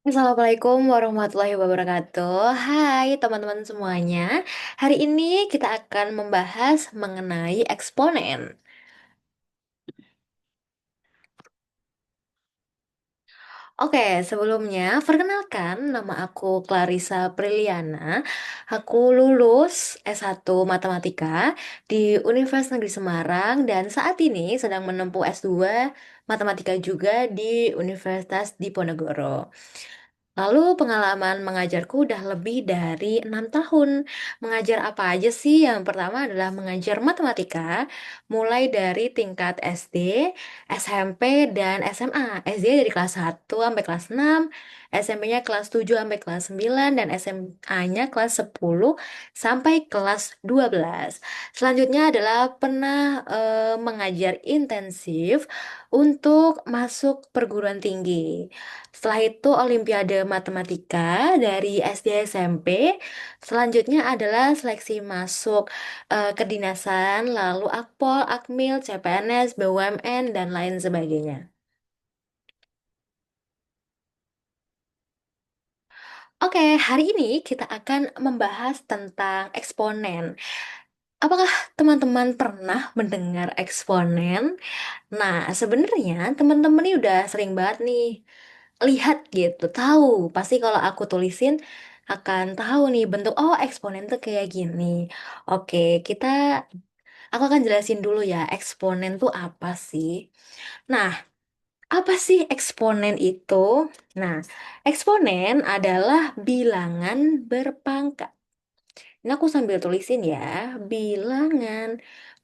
Assalamualaikum warahmatullahi wabarakatuh. Hai teman-teman semuanya. Hari ini kita akan membahas mengenai eksponen. Oke, sebelumnya perkenalkan nama aku Clarissa Priliana. Aku lulus S1 Matematika di Universitas Negeri Semarang dan saat ini sedang menempuh S2 Matematika juga di Universitas Diponegoro. Lalu pengalaman mengajarku udah lebih dari 6 tahun. Mengajar apa aja sih? Yang pertama adalah mengajar matematika, mulai dari tingkat SD, SMP, dan SMA. SD dari kelas 1 sampai kelas 6, SMP-nya kelas 7 sampai kelas 9, dan SMA-nya kelas 10 sampai kelas 12. Selanjutnya adalah pernah mengajar intensif untuk masuk perguruan tinggi. Setelah itu Olimpiade Matematika dari SD SMP. Selanjutnya adalah seleksi masuk kedinasan, lalu Akpol, Akmil, CPNS, BUMN, dan lain sebagainya. Oke, hari ini kita akan membahas tentang eksponen. Apakah teman-teman pernah mendengar eksponen? Nah, sebenarnya teman-teman ini udah sering banget nih lihat gitu, tahu. Pasti kalau aku tulisin akan tahu nih bentuk, oh eksponen tuh kayak gini. Oke, aku akan jelasin dulu ya, eksponen tuh apa sih? Nah, apa sih eksponen itu? Nah, eksponen adalah bilangan berpangkat. Ini aku sambil tulisin ya, bilangan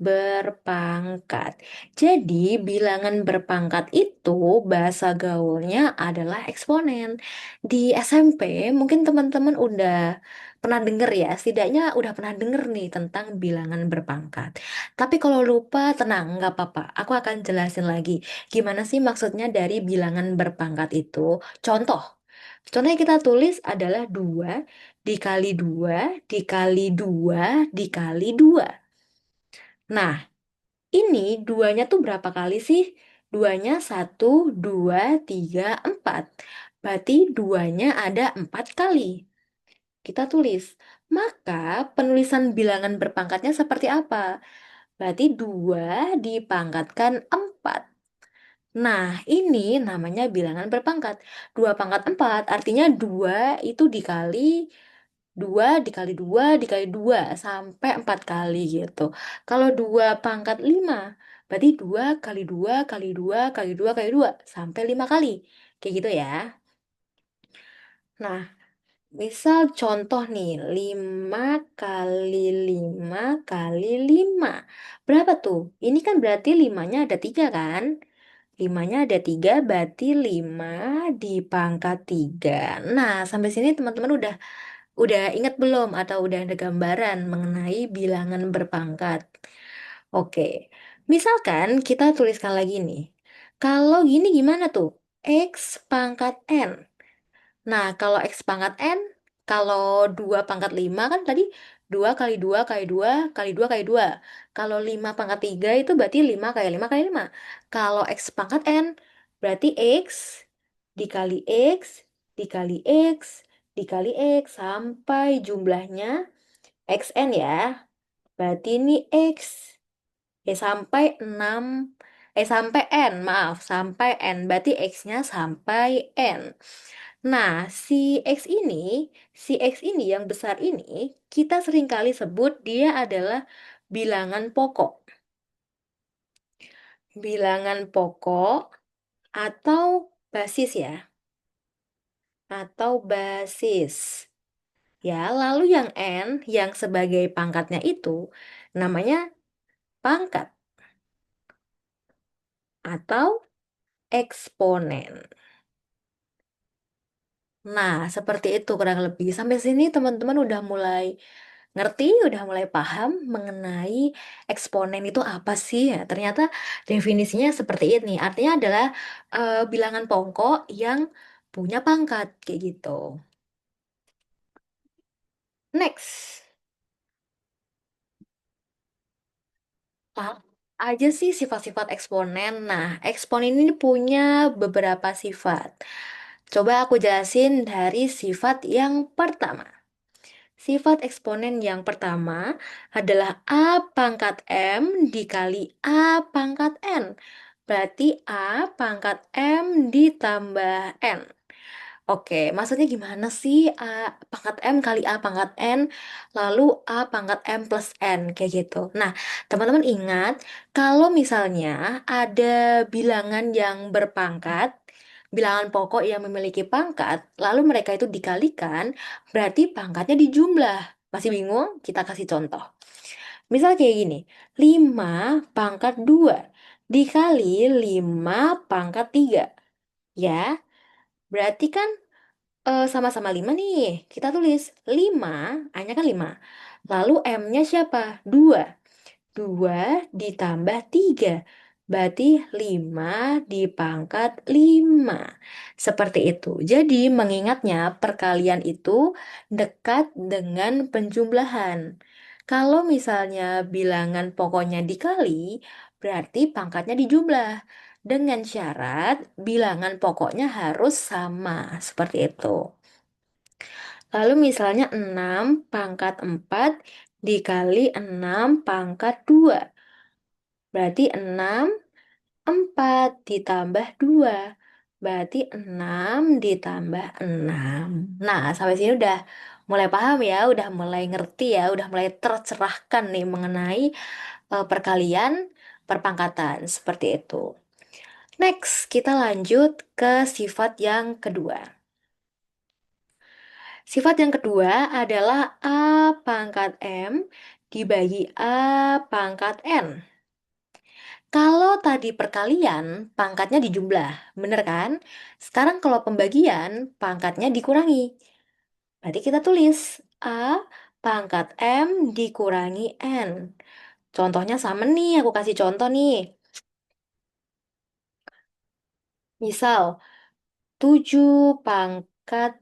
berpangkat. Jadi, bilangan berpangkat itu bahasa gaulnya adalah eksponen. Di SMP, mungkin teman-teman udah pernah denger ya, setidaknya udah pernah denger nih tentang bilangan berpangkat. Tapi kalau lupa, tenang, nggak apa-apa. Aku akan jelasin lagi. Gimana sih maksudnya dari bilangan berpangkat itu? Contoh. Contoh yang kita tulis adalah 2 dikali 2 dikali 2 dikali 2. Nah, ini duanya tuh berapa kali sih? Duanya 1, 2, 3, 4. Berarti duanya ada 4 kali. Kita tulis. Maka penulisan bilangan berpangkatnya seperti apa? Berarti 2 dipangkatkan 4. Nah, ini namanya bilangan berpangkat. 2 pangkat 4 artinya 2 itu dikali 2 dikali 2 dikali 2 sampai 4 kali gitu. Kalau 2 pangkat 5 berarti 2 kali 2 kali 2 kali 2 kali 2 sampai 5 kali. Kayak gitu ya. Nah, misal contoh nih, 5 kali 5 kali 5. Berapa tuh? Ini kan berarti 5-nya ada 3 kan? 5-nya ada 3 berarti 5 dipangkat 3. Nah, sampai sini teman-teman udah ingat belum atau udah ada gambaran mengenai bilangan berpangkat? Oke. Misalkan kita tuliskan lagi nih. Kalau gini gimana tuh? X pangkat N. Nah, kalau X pangkat N, kalau 2 pangkat 5 kan tadi 2 kali 2 kali 2 kali 2 kali 2. Kalau 5 pangkat 3 itu berarti 5 kali 5 kali 5. Kalau X pangkat N, berarti X dikali X dikali X dikali X sampai jumlahnya XN ya. Berarti ini X. Sampai 6. Sampai N, maaf. Sampai N. Berarti X-nya sampai N. Nah, si X ini yang besar ini, kita seringkali sebut dia adalah bilangan pokok. Bilangan pokok atau basis ya. Atau basis. Ya, lalu yang N, yang sebagai pangkatnya itu, namanya pangkat atau eksponen. Nah, seperti itu kurang lebih. Sampai sini teman-teman udah mulai ngerti, udah mulai paham mengenai eksponen itu apa sih? Ya, ternyata definisinya seperti ini. Artinya adalah bilangan pokok yang punya pangkat kayak gitu. Next. Apa aja sih sifat-sifat eksponen? Nah, eksponen ini punya beberapa sifat. Coba aku jelasin dari sifat yang pertama. Sifat eksponen yang pertama adalah A pangkat M dikali A pangkat N. Berarti A pangkat M ditambah N. Oke, maksudnya gimana sih A pangkat M kali A pangkat N, lalu A pangkat M plus N, kayak gitu. Nah, teman-teman ingat, kalau misalnya ada bilangan yang berpangkat, bilangan pokok yang memiliki pangkat, lalu mereka itu dikalikan, berarti pangkatnya dijumlah. Masih bingung? Kita kasih contoh. Misal kayak gini, 5 pangkat 2 dikali 5 pangkat 3. Ya, berarti kan sama-sama 5 nih. Kita tulis 5, A-nya kan 5. Lalu M-nya siapa? 2. 2 ditambah 3. Berarti 5 dipangkat 5. Seperti itu. Jadi mengingatnya perkalian itu dekat dengan penjumlahan. Kalau misalnya bilangan pokoknya dikali, berarti pangkatnya dijumlah. Dengan syarat bilangan pokoknya harus sama. Seperti itu. Lalu misalnya 6 pangkat 4 dikali 6 pangkat 2. Berarti 6, 4 ditambah 2. Berarti 6 ditambah 6. Nah, sampai sini udah mulai paham ya, udah mulai ngerti ya, udah mulai tercerahkan nih mengenai perkalian perpangkatan. Seperti itu. Next, kita lanjut ke sifat yang kedua. Sifat yang kedua adalah A pangkat M dibagi A pangkat N. Kalau tadi perkalian, pangkatnya dijumlah, bener kan? Sekarang kalau pembagian, pangkatnya dikurangi. Berarti kita tulis A pangkat M dikurangi N. Contohnya sama nih, aku kasih contoh nih. Misal, 7 pangkat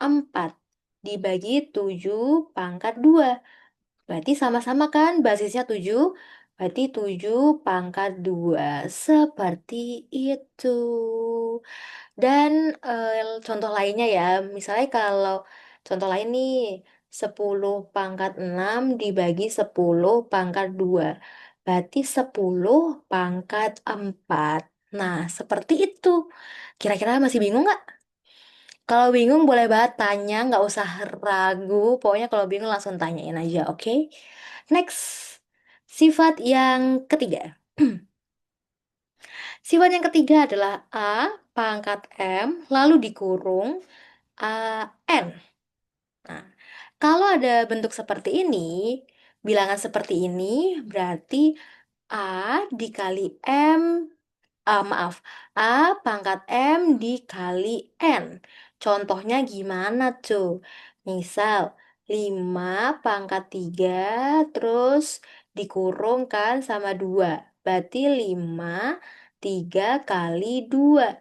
4 dibagi 7 pangkat 2. Berarti sama-sama kan basisnya 7. Berarti 7 pangkat 2. Seperti itu. Dan contoh lainnya ya. Misalnya kalau contoh lain nih. 10 pangkat 6 dibagi 10 pangkat 2. Berarti 10 pangkat 4. Nah, seperti itu. Kira-kira masih bingung nggak? Kalau bingung boleh banget tanya, nggak usah ragu. Pokoknya kalau bingung langsung tanyain aja, oke? Next, sifat yang ketiga. Sifat yang ketiga adalah A pangkat M lalu dikurung A N. Nah, kalau ada bentuk seperti ini, bilangan seperti ini berarti A dikali M. Maaf, A pangkat M dikali N. Contohnya gimana tuh? Misal, 5 pangkat 3 terus dikurungkan sama 2. Berarti 5, 3 kali 2.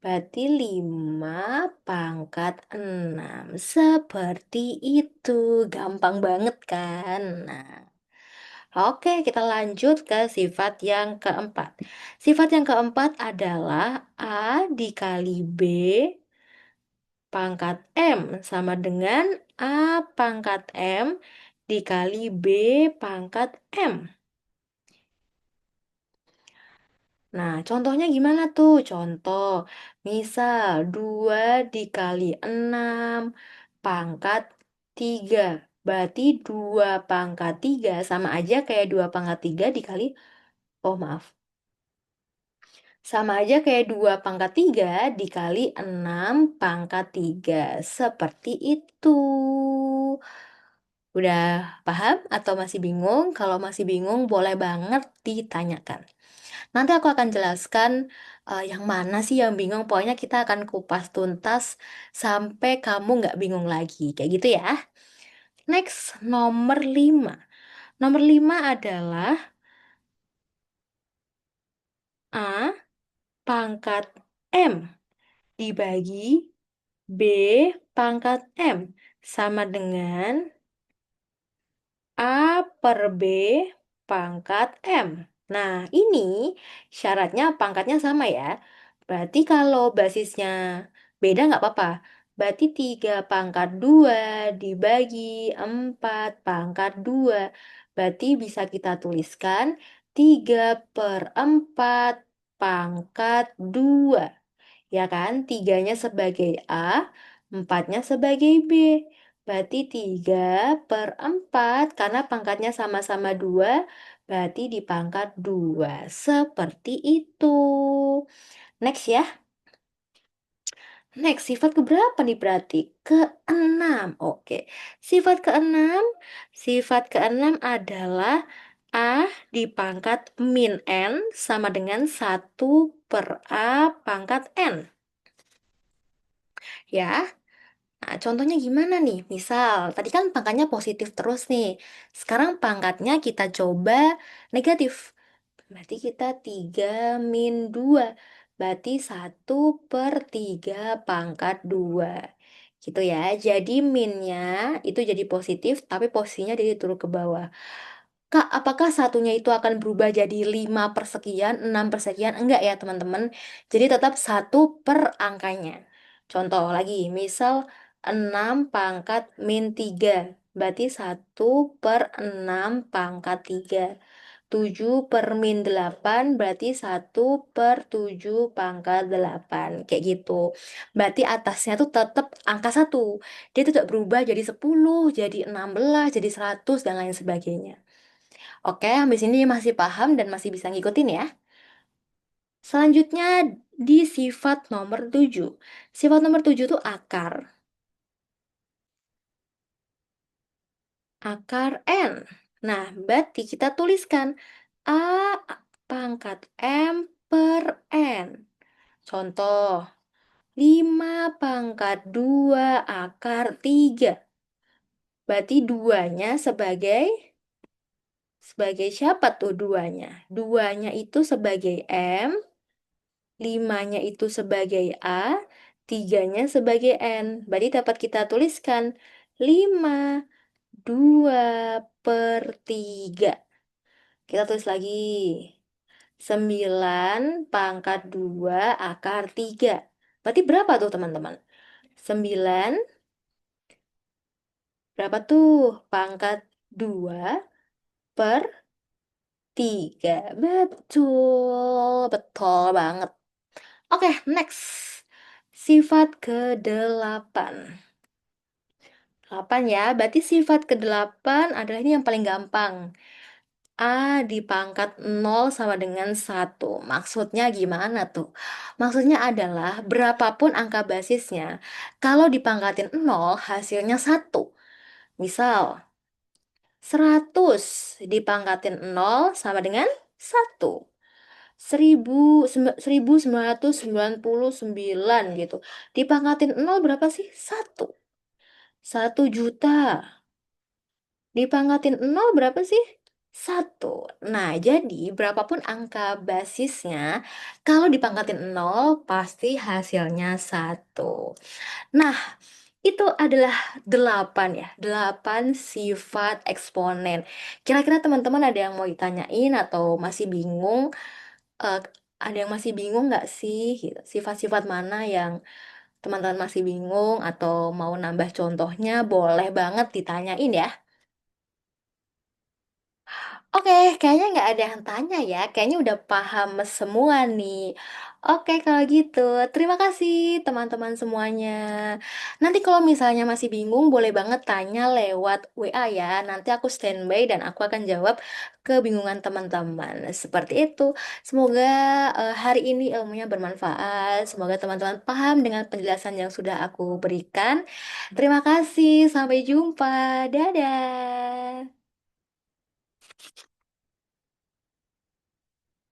Berarti 5 pangkat 6. Seperti itu. Gampang banget kan? Nah. Oke, kita lanjut ke sifat yang keempat. Sifat yang keempat adalah A dikali B pangkat M sama dengan A pangkat M dikali B pangkat M. Nah, contohnya gimana tuh? Contoh, misal 2 dikali 6 pangkat 3. Berarti 2 pangkat 3 sama aja kayak 2 pangkat 3 dikali, oh maaf, sama aja kayak 2 pangkat 3 dikali 6 pangkat 3. Seperti itu. Udah paham atau masih bingung? Kalau masih bingung, boleh banget ditanyakan. Nanti aku akan jelaskan yang mana sih yang bingung. Pokoknya kita akan kupas tuntas sampai kamu nggak bingung lagi. Kayak gitu ya. Next, nomor 5. Nomor 5 adalah A pangkat M dibagi B pangkat M sama dengan A per B pangkat M. Nah, ini syaratnya pangkatnya sama ya. Berarti kalau basisnya Beda nggak apa-apa. Berarti 3 pangkat 2 dibagi 4 pangkat 2. Berarti bisa kita tuliskan 3 per 4 pangkat 2. Ya kan? Tiganya sebagai A, empatnya sebagai B. Berarti 3 per 4, karena pangkatnya sama-sama 2, berarti dipangkat 2. Seperti itu. Next ya. Next, sifat keberapa nih berarti? Keenam. Oke. Sifat keenam adalah A dipangkat min N sama dengan 1 per A pangkat N. Ya, nah, contohnya gimana nih? Misal, tadi kan pangkatnya positif terus nih. Sekarang pangkatnya kita coba negatif. Berarti kita 3 min 2. Berarti 1 per 3 pangkat 2. Gitu ya. Jadi minnya itu jadi positif, tapi posisinya jadi turun ke bawah. Kak, apakah satunya itu akan berubah jadi 5 persekian, 6 persekian? Enggak ya, teman-teman. Jadi tetap 1 per angkanya. Contoh lagi, misal 6 pangkat min 3. Berarti 1 per 6 pangkat 3. 7 per min 8 berarti 1 per 7 pangkat 8. Kayak gitu. Berarti atasnya tuh tetap angka 1. Dia tidak berubah jadi 10, jadi 16, jadi 100, dan lain sebagainya. Oke, habis ini masih paham dan masih bisa ngikutin ya. Selanjutnya di sifat nomor 7. Sifat nomor 7 itu akar. Akar N. Nah, berarti kita tuliskan A pangkat M per N. Contoh, 5 pangkat 2 akar 3. Berarti duanya sebagai siapa tuh duanya? Duanya itu sebagai M, limanya itu sebagai A, tiganya sebagai N. Berarti dapat kita tuliskan 5 2 per 3. Kita tulis lagi. 9 pangkat 2 akar 3. Berarti berapa tuh teman-teman? 9, berapa tuh? Pangkat 2 per 3. Betul, betul banget. Oke, next. Sifat ke-8. 8 ya, berarti sifat ke-8 adalah ini yang paling gampang. A dipangkat 0 sama dengan 1. Maksudnya gimana tuh? Maksudnya adalah berapapun angka basisnya, kalau dipangkatin 0 hasilnya 1. Misal, 100 dipangkatin 0 sama dengan 1. 1999 gitu. Dipangkatin 0 berapa sih? 1. 1 juta. Dipangkatin 0 berapa sih? 1. Nah, jadi berapapun angka basisnya, kalau dipangkatin 0 pasti hasilnya 1. Nah, itu adalah 8 ya. 8 sifat eksponen. Kira-kira teman-teman ada yang mau ditanyain atau masih bingung? Eh, ada yang masih bingung nggak sih? Gitu. Sifat-sifat mana yang teman-teman masih bingung atau mau nambah contohnya? Boleh banget ditanyain ya. Oke, kayaknya nggak ada yang tanya ya. Kayaknya udah paham semua nih. Oke, kalau gitu, terima kasih teman-teman semuanya. Nanti kalau misalnya masih bingung, boleh banget tanya lewat WA ya. Nanti aku standby dan aku akan jawab kebingungan teman-teman. Seperti itu. Semoga hari ini ilmunya bermanfaat. Semoga teman-teman paham dengan penjelasan yang sudah aku berikan. Terima kasih, sampai jumpa. Dadah.